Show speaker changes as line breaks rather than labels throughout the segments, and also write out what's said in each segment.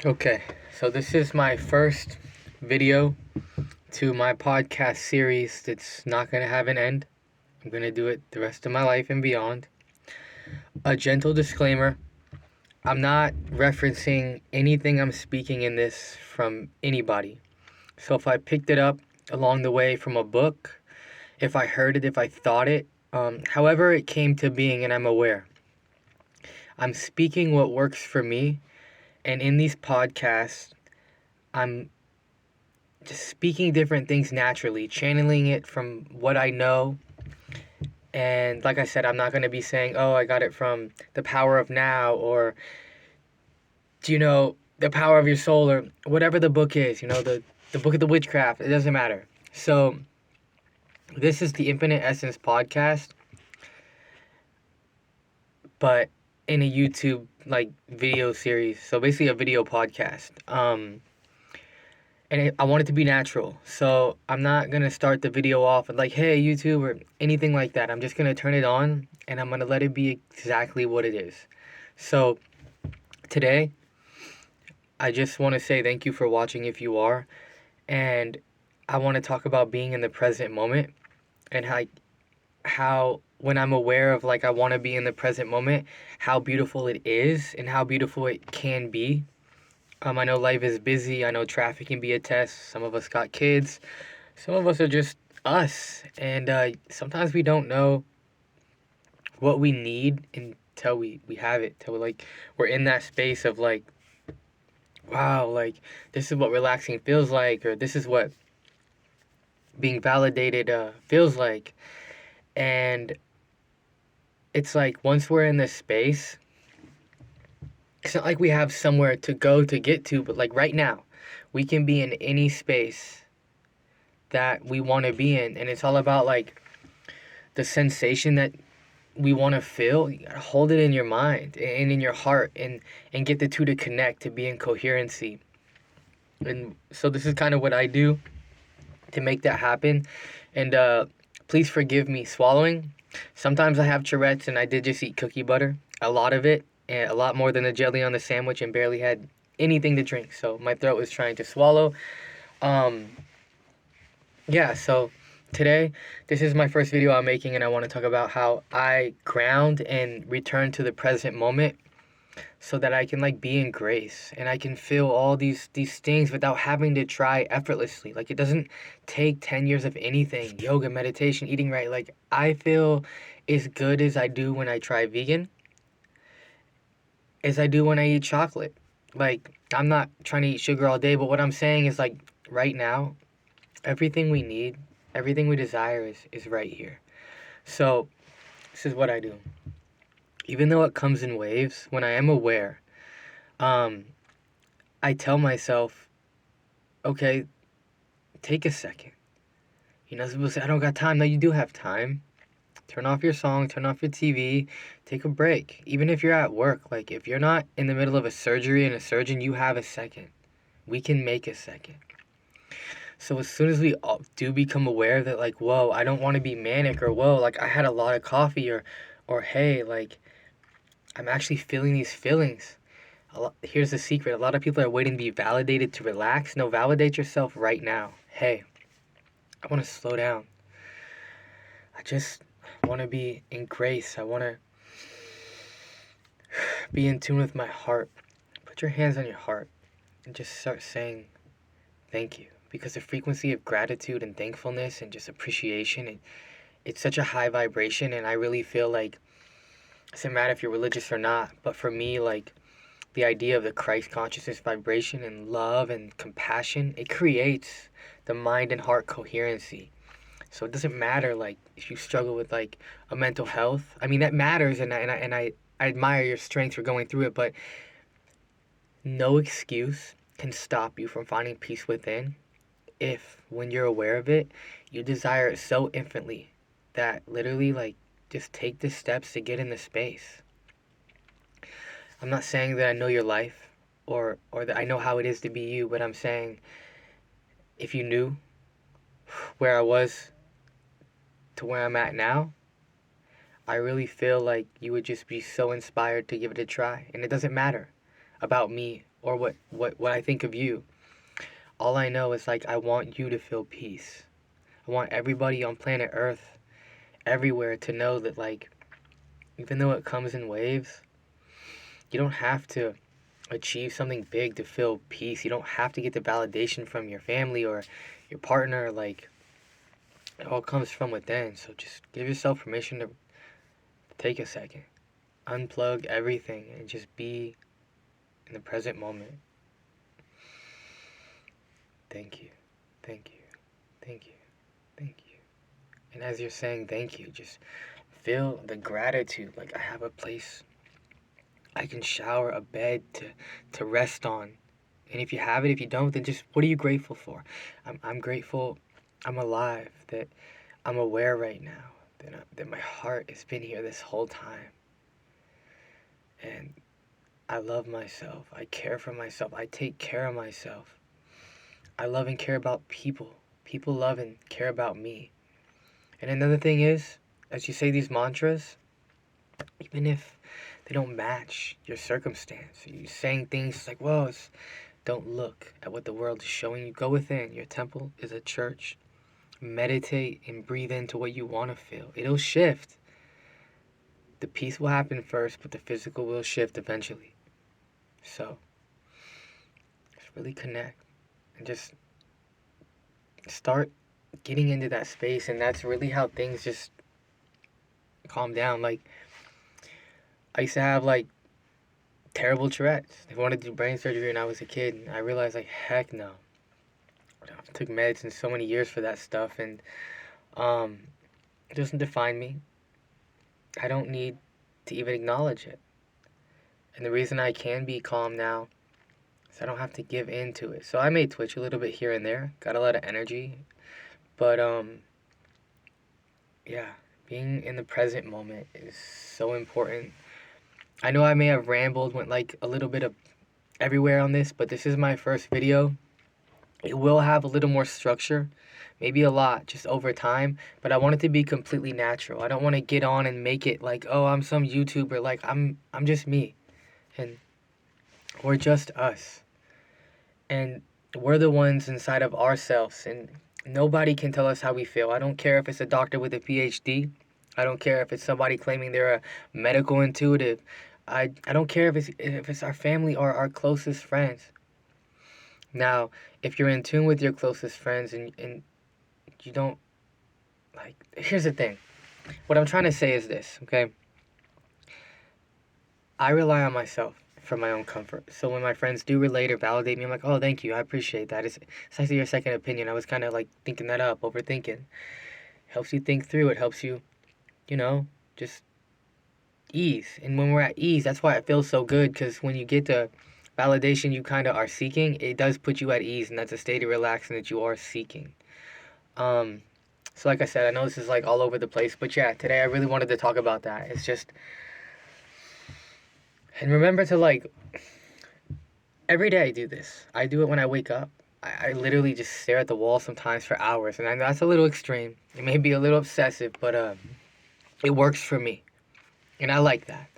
Okay, so this is my first video to my podcast series that's not going to have an end. I'm going to do it the rest of my life and beyond. A gentle disclaimer, I'm not referencing anything I'm speaking in this from anybody. So if I picked it up along the way from a book, if I heard it, if I thought it, however it came to being, and I'm aware, I'm speaking what works for me. And in these podcasts, I'm just speaking different things naturally, channeling it from what I know. And like I said, I'm not going to be saying, oh, I got it from The Power of Now or, do you know, The Power of Your Soul or whatever the book is, the book of the witchcraft. It doesn't matter. So this is the Infinite Essence podcast, but in a YouTube like video series. So basically a video podcast. I want it to be natural. So I'm not gonna start the video off with like, "Hey YouTube" or anything like that. I'm just gonna turn it on and I'm gonna let it be exactly what it is. So today, I just want to say thank you for watching if you are, and I want to talk about being in the present moment and how when I'm aware of like I want to be in the present moment, how beautiful it is and how beautiful it can be. I know life is busy. I know traffic can be a test. Some of us got kids. Some of us are just us, and sometimes we don't know what we need until we have it. Till like we're in that space of like, wow, like this is what relaxing feels like, or this is what being validated feels like. And it's like once we're in this space, it's not like we have somewhere to go to get to, but like right now, we can be in any space that we want to be in, and it's all about like the sensation that we want to feel. You gotta hold it in your mind and in your heart, and get the two to connect to be in coherency. And so this is kind of what I do to make that happen. And please forgive me swallowing. Sometimes I have Tourette's, and I did just eat cookie butter, a lot of it, and a lot more than the jelly on the sandwich, and barely had anything to drink. So my throat was trying to swallow. Um, yeah, so today, this is my first video I'm making, and I want to talk about how I ground and return to the present moment so that I can like be in grace and I can feel all these things without having to try effortlessly. Like it doesn't take 10 years of anything, yoga, meditation, eating right. Like I feel as good as I do when I try vegan as I do when I eat chocolate. Like I'm not trying to eat sugar all day, but what I'm saying is like right now, everything we need, everything we desire is right here. So, this is what I do. Even though it comes in waves, when I am aware, um, I tell myself, okay, take a second. You're not supposed to say, I don't got time. No, you do have time. Turn off your song, turn off your TV, take a break. Even if you're at work, like if you're not in the middle of a surgery and a surgeon, you have a second. We can make a second. So as soon as we all do become aware that like, whoa, I don't want to be manic, or whoa, like I had a lot of coffee, or hey, like I'm actually feeling these feelings. Here's the secret. A lot of people are waiting to be validated to relax. No, validate yourself right now. Hey, I want to slow down. I just want to be in grace. I want to be in tune with my heart. Put your hands on your heart and just start saying thank you. Because the frequency of gratitude and thankfulness and just appreciation, it's such a high vibration. And I really feel like it doesn't matter if you're religious or not, but for me, like the idea of the Christ consciousness vibration and love and compassion, it creates the mind and heart coherency. So it doesn't matter like if you struggle with like a mental health. I mean that matters, and I admire your strength for going through it, but no excuse can stop you from finding peace within if when you're aware of it, you desire it so infinitely that literally like just take the steps to get in the space. I'm not saying that I know your life or that I know how it is to be you, but I'm saying if you knew where I was to where I'm at now, I really feel like you would just be so inspired to give it a try. And it doesn't matter about me or what I think of you. All I know is like I want you to feel peace. I want everybody on planet Earth, everywhere, to know that like even though it comes in waves, you don't have to achieve something big to feel peace. You don't have to get the validation from your family or your partner. Like it all comes from within. So just give yourself permission to take a second, unplug everything, and just be in the present moment. Thank you, thank you, thank you, thank you. And as you're saying thank you, just feel the gratitude. Like I have a place I can shower, a bed to rest on. And if you have it, if you don't, then just what are you grateful for? I'm grateful I'm alive, that I'm aware right now, that my heart has been here this whole time. And I love myself. I care for myself. I take care of myself. I love and care about people. People love and care about me. And another thing is, as you say these mantras, even if they don't match your circumstance, you saying things like, whoa, don't look at what the world is showing you. Go within. Your temple is a church. Meditate and breathe into what you want to feel. It'll shift. The peace will happen first, but the physical will shift eventually. So, just really connect and just start getting into that space. And that's really how things just calm down. Like, I used to have like terrible Tourette's. They wanted to do brain surgery when I was a kid. And I realized, like, heck no. I took meds and so many years for that stuff. And it doesn't define me. I don't need to even acknowledge it. And the reason I can be calm now is I don't have to give in to it. So I may twitch a little bit here and there. Got a lot of energy. But yeah, being in the present moment is so important. I know I may have rambled, went like a little bit of everywhere on this, but this is my first video. It will have a little more structure, maybe a lot, just over time, but I want it to be completely natural. I don't want to get on and make it like, oh, I'm some YouTuber. Like, I'm just me, and we're just us, and we're the ones inside of ourselves, and nobody can tell us how we feel. I don't care if it's a doctor with a PhD. I don't care if it's somebody claiming they're a medical intuitive. I don't care if it's our family or our closest friends. Now, if you're in tune with your closest friends and you don't, like, here's the thing. What I'm trying to say is this, okay? I rely on myself for my own comfort. So when my friends do relate or validate me, I'm like, oh, thank you. I appreciate that. It's actually your second opinion. I was kind of like thinking that up, overthinking. Helps you think through. It helps you, just ease. And when we're at ease, that's why it feels so good, because when you get the validation you kind of are seeking, it does put you at ease, and that's a state of relaxing that you are seeking. So like I said, I know this is like all over the place, but yeah, today I really wanted to talk about that. It's just, and remember to like, every day I do this. I do it when I wake up. I literally just stare at the wall sometimes for hours, and I know that's a little extreme. It may be a little obsessive, but it works for me. And I like that.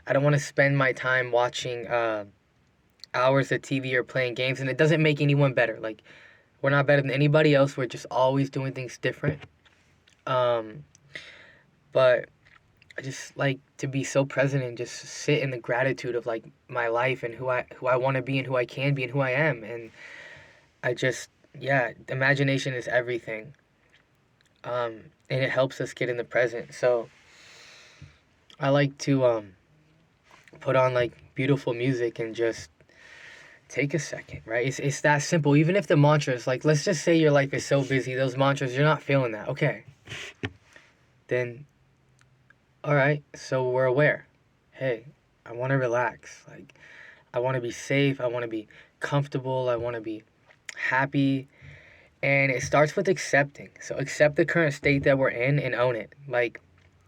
I don't want to spend my time watching hours of TV or playing games, and it doesn't make anyone better. Like, we're not better than anybody else. We're just always doing things different. But I just like to be so present and just sit in the gratitude of like my life and who I want to be and who I can be and who I am. And I just, yeah, imagination is everything. And it helps us get in the present. So I like to put on like beautiful music and just take a second, right? It's that simple. Even if the mantras, like, let's just say your life is so busy, those mantras, you're not feeling that. Okay. Then, all right, so we're aware. Hey, I want to relax. Like, I want to be safe. I want to be comfortable. I want to be happy. And it starts with accepting. So accept the current state that we're in and own it. Like,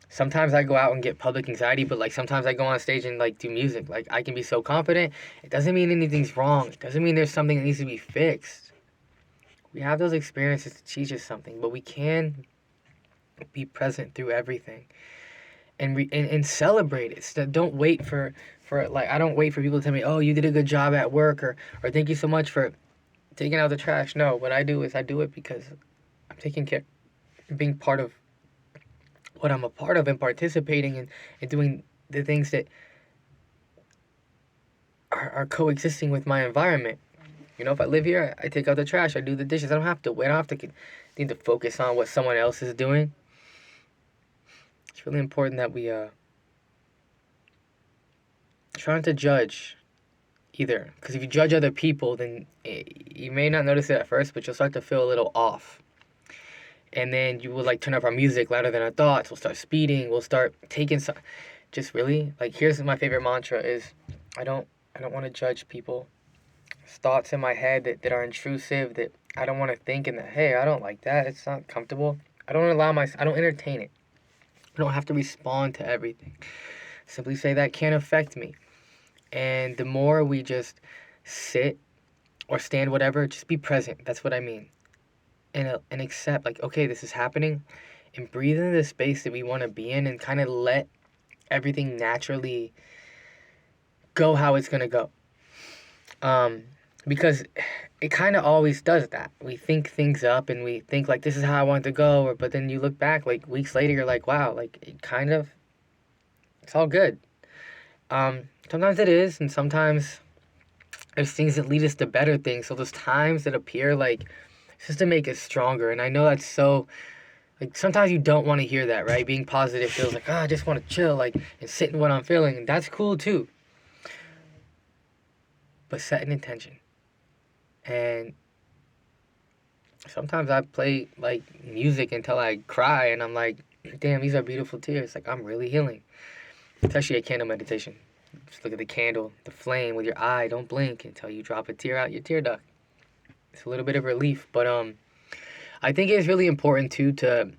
sometimes I go out and get public anxiety, but like sometimes I go on stage and like do music. Like, I can be so confident. It doesn't mean anything's wrong. It doesn't mean there's something that needs to be fixed. We have those experiences to teach us something, but we can be present through everything and celebrate it. So don't wait for for like I don't wait for people to tell me, "Oh, you did a good job at work," or "Thank you so much for taking out the trash." No, what I do is I do it because I'm taking care, being part of what I'm a part of, and participating and doing the things that are coexisting with my environment. You know, if I live here, I take out the trash, I do the dishes. I don't have to wait. I don't have to need to focus on what someone else is doing. It's really important that we try not to judge either, because if you judge other people, then you may not notice it at first, but you'll start to feel a little off. And then you will like turn up our music louder than our thoughts. We'll start speeding. We'll start taking some. Just really like here's my favorite mantra is, I don't want to judge people. There's thoughts in my head that are intrusive that I don't want to think, and that hey, I don't like that. It's not comfortable. I don't entertain it. I don't have to respond to everything. Simply say that can't affect me. And the more we just sit or stand, whatever, just be present. That's what I mean. And accept, like, okay, this is happening, and breathe into the space that we want to be in, and kind of let everything naturally go how it's gonna go. Because it kind of always does that. We think things up, and we think like this is how I want it to go, but then you look back like weeks later, you're like, wow, like it's all good. Sometimes it is, and sometimes there's things that lead us to better things. So those times that appear like it's just to make us stronger. And I know that's so like sometimes you don't want to hear that, right? Being positive feels like, I just want to chill, like, and sit in what I'm feeling, and that's cool too. But set an intention. And sometimes I play like music until I cry, and I'm like, damn, these are beautiful tears. Like I'm really healing. It's actually a candle meditation. Just look at the candle, the flame with your eye. Don't blink until you drop a tear out your tear duct. It's a little bit of relief, but I think it's really important too to.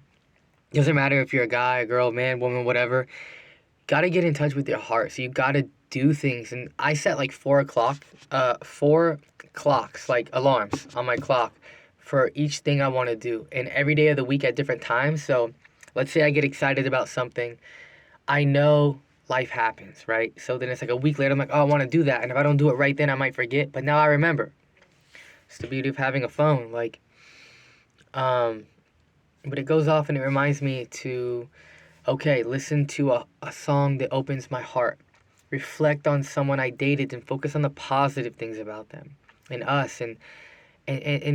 Doesn't matter if you're a guy, a girl, man, woman, whatever. Gotta get in touch with your heart. So you gotta do things. And I set like 4 o'clock, 4 clocks, like alarms on my clock for each thing I want to do. And every day of the week at different times. So let's say I get excited about something. I know life happens, right? So then it's like a week later, I'm like, oh, I want to do that. And if I don't do it right then, I might forget. But now I remember. It's the beauty of having a phone. Like, but it goes off and it reminds me to, okay, listen to a song that opens my heart. Reflect on someone I dated and focus on the positive things about them and us. And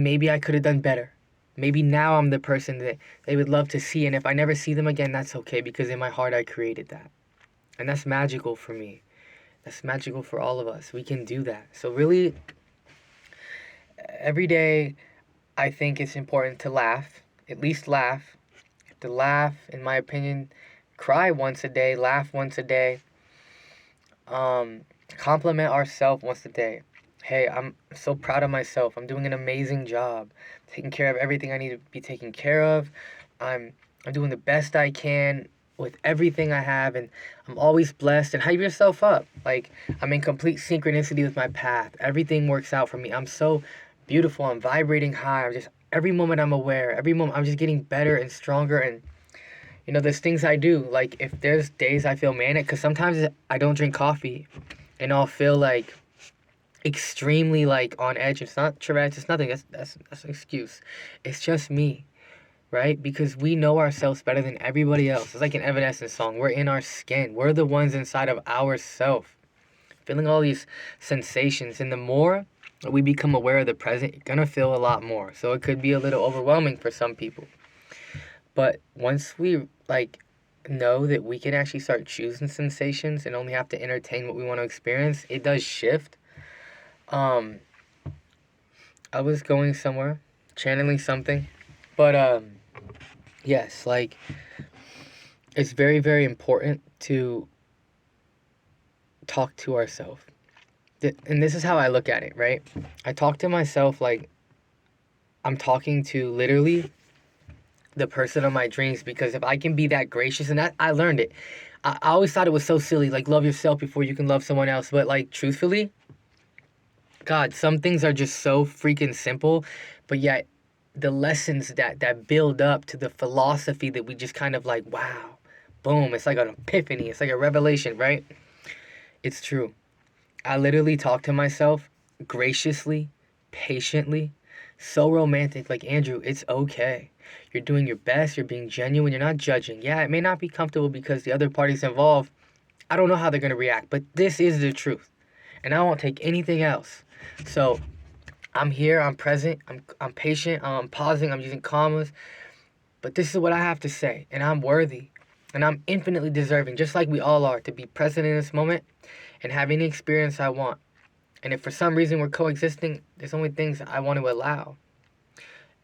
maybe I could have done better. Maybe now I'm the person that they would love to see. And if I never see them again, that's okay, because in my heart I created that. And that's magical for me. That's magical for all of us. We can do that. So really, every day, I think it's important to laugh. At least laugh. To laugh, in my opinion, cry once a day, laugh once a day. Compliment ourselves once a day. Hey, I'm so proud of myself. I'm doing an amazing job. Taking care of everything I need to be taken care of. I'm doing the best I can with everything I have, and I'm always blessed. And hype yourself up. Like, I'm in complete synchronicity with my path. Everything works out for me. I'm so beautiful. I'm vibrating high. I'm just every moment I'm aware. Every moment I'm just getting better and stronger. And you know, there's things I do. Like if there's days I feel manic, because sometimes I don't drink coffee, and I'll feel like extremely like on edge. It's not Tourette's. It's nothing. That's an excuse. It's just me, right? Because we know ourselves better than everybody else. It's like an Evanescence song. We're in our skin. We're the ones inside of ourself, feeling all these sensations. And the more we become aware of the present, you're gonna feel a lot more. So it could be a little overwhelming for some people. But once we like know that we can actually start choosing sensations and only have to entertain what we want to experience, it does shift. I was going somewhere, channeling something, but yes, like it's very, very important to talk to ourselves. And this is how I look at it, right? I talk to myself like I'm talking to literally the person of my dreams, because if I can be that gracious, and that I learned it. I always thought it was so silly, like love yourself before you can love someone else. But like truthfully, God, some things are just so freaking simple, but yet the lessons that build up to the philosophy that we just kind of like, wow, boom, it's like an epiphany, it's like a revelation, right? It's true. I literally talk to myself graciously, patiently, so romantic. Like, Andrew, it's okay. You're doing your best. You're being genuine. You're not judging. Yeah, it may not be comfortable because the other parties involved, I don't know how they're going to react, but this is the truth. And I won't take anything else. So I'm here. I'm present. I'm patient. I'm pausing. I'm using commas. But this is what I have to say. And I'm worthy. And I'm infinitely deserving, just like we all are, to be present in this moment and have any experience I want. And if for some reason we're coexisting, there's only things I want to allow.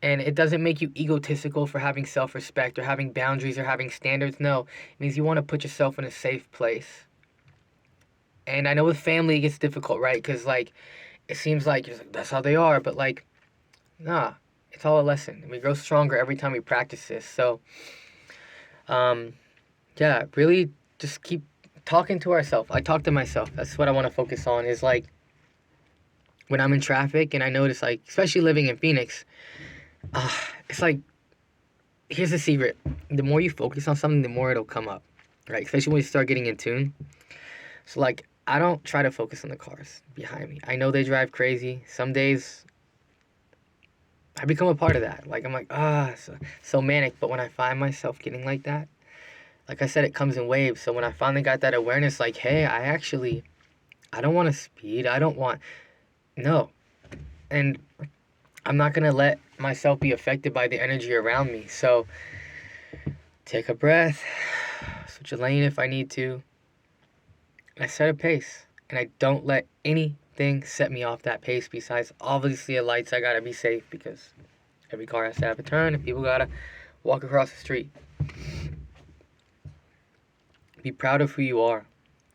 And it doesn't make you egotistical for having self-respect or having boundaries or having standards. No, it means you want to put yourself in a safe place. And I know with family it gets difficult, right? Because, like, it seems like that's how they are. But, like, nah, it's all a lesson. And we grow stronger every time we practice this. So, yeah, really just keep talking to ourselves. I talk to myself. That's what I want to focus on is, like, when I'm in traffic and I notice, like, especially living in Phoenix, it's like, here's the secret. The more you focus on something, the more it'll come up, right? Especially when you start getting in tune. So, like, I don't try to focus on the cars behind me. I know they drive crazy. Some days I become a part of that. Like, I'm like, so manic. But when I find myself getting like that, like I said, it comes in waves. So when I finally got that awareness, like, hey, I don't want to speed. No. And I'm not going to let myself be affected by the energy around me. So take a breath, switch a lane if I need to. And I set a pace. And I don't let anything set me off that pace besides obviously the lights. I got to be safe because every car has to have a turn and people got to walk across the street. Be proud of who you are.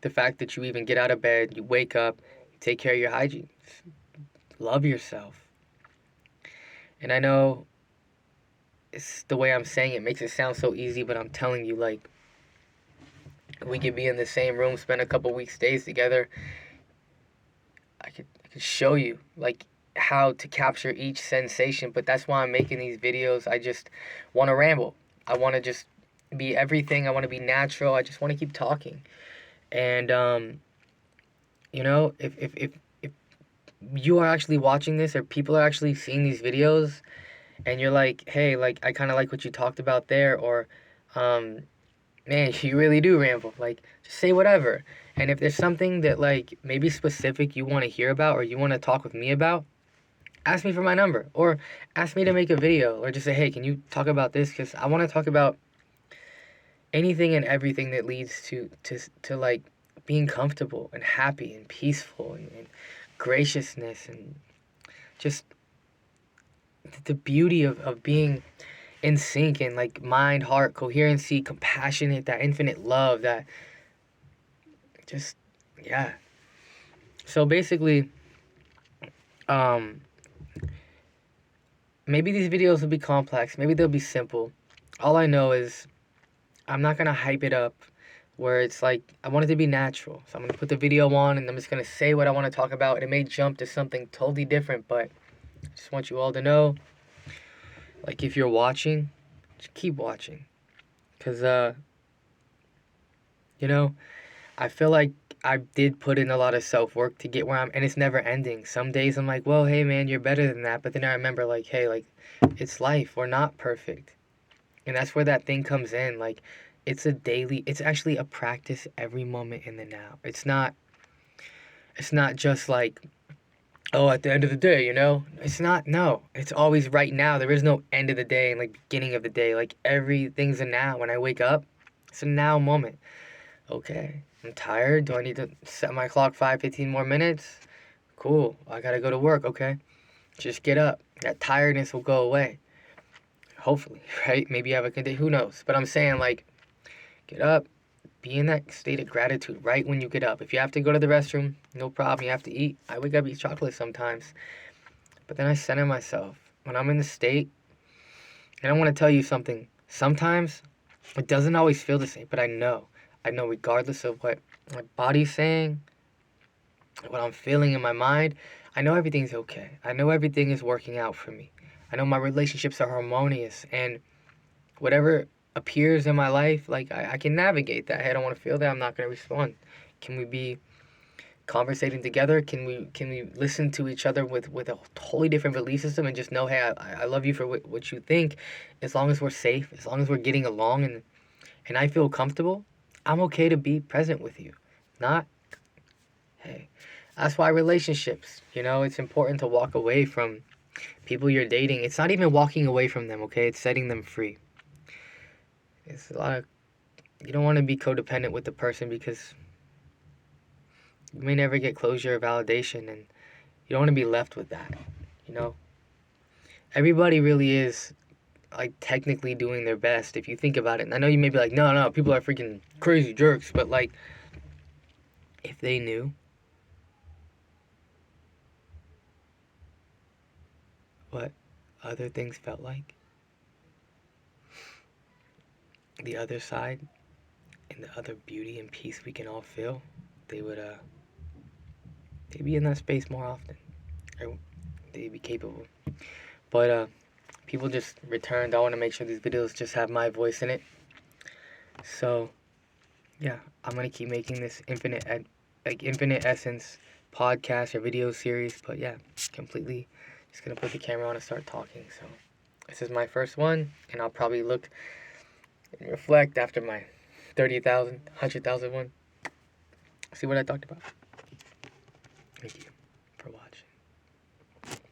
The fact that you even get out of bed, you wake up, you take care of your hygiene. Love yourself. And I know it's the way I'm saying it makes it sound so easy, but I'm telling you, like, we could be in the same room, spend a couple weeks, days together. I could show you, like, how to capture each sensation, but that's why I'm making these videos. I just want to ramble. I want to just be everything. I want to be natural. I just want to keep talking. And, you know, if you are actually watching this or people are actually seeing these videos and you're like, hey, like, I kind of like what you talked about there, or, man, you really do ramble. Like, just say whatever. And if there's something that, like, maybe specific you want to hear about or you want to talk with me about, ask me for my number or ask me to make a video or just say, hey, can you talk about this? Because I want to talk about anything and everything that leads to like, being comfortable and happy and peaceful and graciousness and just the beauty of being in sync and, like, mind, heart, coherency, compassionate, that infinite love, that just, yeah. So basically, maybe these videos will be complex. Maybe they'll be simple. All I know is I'm not going to hype it up where it's like, I want it to be natural. So I'm going to put the video on and I'm just going to say what I want to talk about. And it may jump to something totally different, but I just want you all to know, like, if you're watching, just keep watching. Because, you know, I feel like I did put in a lot of self-work to get where I'm, and it's never ending. Some days I'm like, well, hey, man, you're better than that. But then I remember, like, hey, like, it's life. We're not perfect. And that's where that thing comes in. Like, it's actually a practice every moment in the now. It's not just like, oh, at the end of the day, you know? It's not, no. It's always right now. There is no end of the day and, like, beginning of the day. Like, everything's a now. When I wake up, it's a now moment. Okay, I'm tired. Do I need to set my clock 15 more minutes? Cool. I gotta go to work. Okay. Just get up. That tiredness will go away. Hopefully, right? Maybe you have a condition. Who knows? But I'm saying, like, get up. Be in that state of gratitude right when you get up. If you have to go to the restroom, no problem. You have to eat. I wake up, eat chocolate sometimes. But then I center myself. When I'm in the state, and I want to tell you something. Sometimes it doesn't always feel the same, but I know regardless of what my body's saying, what I'm feeling in my mind, I know everything's okay. I know everything is working out for me. I know my relationships are harmonious, and whatever appears in my life, like, I can navigate that. Hey, I don't want to feel that. I'm not going to respond. Can we be conversating together? Can we listen to each other with a totally different belief system and just know, hey, I love you for what you think, as long as we're safe, as long as we're getting along and I feel comfortable, I'm okay to be present with you. Not, hey, that's why relationships, it's important to walk away from people you're dating. It's not even walking away from them, okay? It's setting them free. It's a lot of, you don't want to be codependent with the person because you may never get closure or validation, and you don't want to be left with that, you know? Everybody really is, like, technically doing their best if you think about it. And I know you may be like, no, people are freaking crazy jerks, but, like, if they knew what other things felt like, the other side, and the other beauty and peace we can all feel, they would, they'd be in that space more often. Or they'd be capable. But, people just returned. I want to make sure these videos just have my voice in it. So, yeah, I'm going to keep making this Infinite Essence podcast or video series. But, yeah, completely just going to put the camera on and start talking. So, this is my first one, and I'll probably look and reflect after my 30,000, 100,000 one. See what I talked about. Thank you.